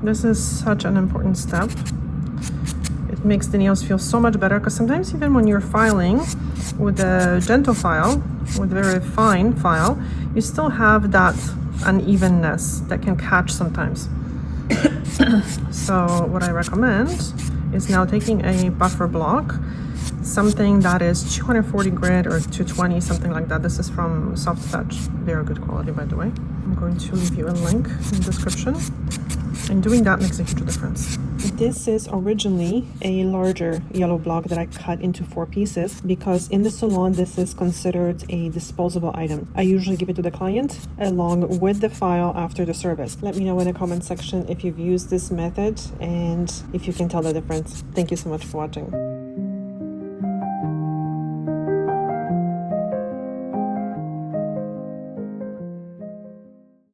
This is such an important step. It makes the nails feel so much better, because sometimes even when you're filing with a gentle file, with a very fine file, you still have that unevenness that can catch sometimes. So what I recommend is now taking a buffer block, something that is 240 grit or 220, something like that. This is from Soft Touch, very good quality, by the way. I'm going to leave you a link in the description, and doing that makes a huge difference. This is originally a larger yellow block that I cut into 4 pieces, because in the salon this is considered a disposable item. I usually give it to the client along with the file after the service. Let me know in the comment section if you've used this method and if you can tell the difference. Thank you so much for watching.